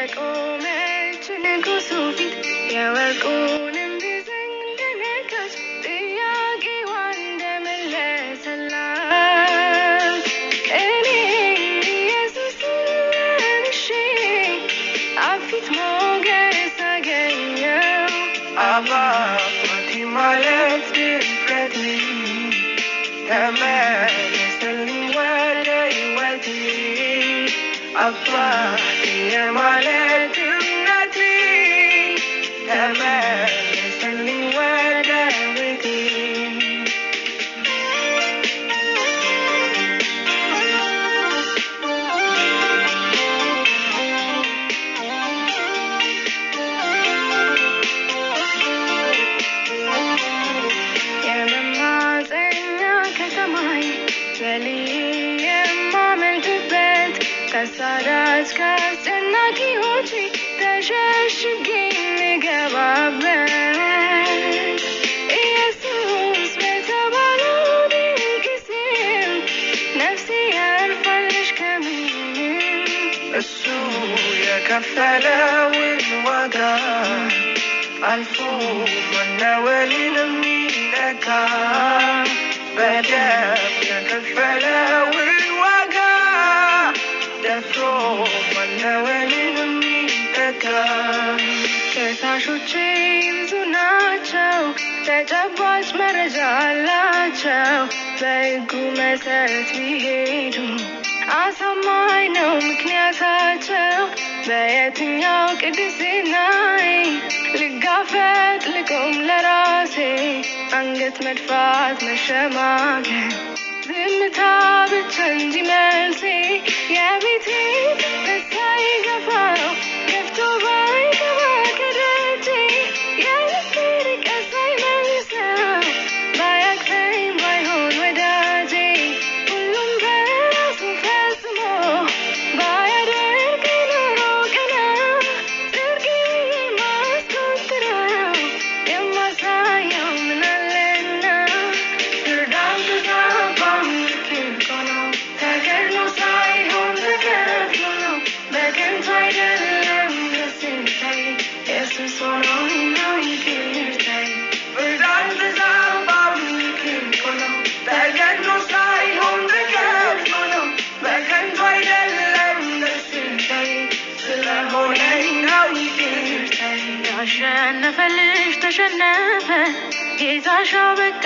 በቆመች ንጉሱ ፊት የወርቁንም ቢዘኝ እንደነካች ጥያቄዋ እንደመለሰላት እኔ ኢየሱስን ለብሼ አብ ፊት ሞገስ አገኘው። አባቴ ማለት ድፍረቴ ተመለሰልኝ ወደ ሕይወቴ አባቴ ማለት እምነቴ ተመለሰልኝ ወደ ቤቴ የማመልክበት ከሳዳጅ ከአስጨናቂዎች ተሸሽጌ የምገባበት ኢየሱስ በተባለው ድንቅ ስም ነፍሴ ያርፋለች ከምንም። እሱ የከፈለውን ዋጋ አልፎ መናወልን የሚነካ በደም የከፈለውን ዋጋ ደፍሮ መናወልን የሚተካ። ከሳሾቼ ብዙ ናቸው፣ ተጨባጭ መረጃ አላቸው። በሕጉ መሰረት ቢሄዱ አሳማኝ ነው ምክንያታቸው። በየትኛው ቅድስናዬ ልጋፈጥ ልቆም ለራሴ? አንገት መድፋት መሸማገል ዝምታ ብቻ እንጂ መልሴ። የቤቴ ደስታ ይገፋው ገፍቶ ባይገባ ከደጄ የልቤ ርቀት ሳይመልሰው ባያቅተኝ ባይሆን ወዳጄ ሁሉም በራሱ ፈጽሞ ባያደርግ ኖሮ ቀና ጽድቄን የማስቆጥረው የማሳየው ምን አለና ፍርድ አልተዛባም ልክ እኮ ነው ተገድሎ ሳይሆን ተከፍሎ ነው በከንቱ አይደለም ደስታዬ ኢየሱስ ሆኖኝ ነው ይቅርታዬ። ፍርድ አልተዛባም ልክ እኮ ነው ተገድሎ ሳይሆን ተከፍሎ ነው በከንቱ አይደለም ደስታዬ ስለሆነኝ ነው ይቅርታዬ። ያሸነፈ ልጅ ተሸነፈ ጌታ ሻው በቃ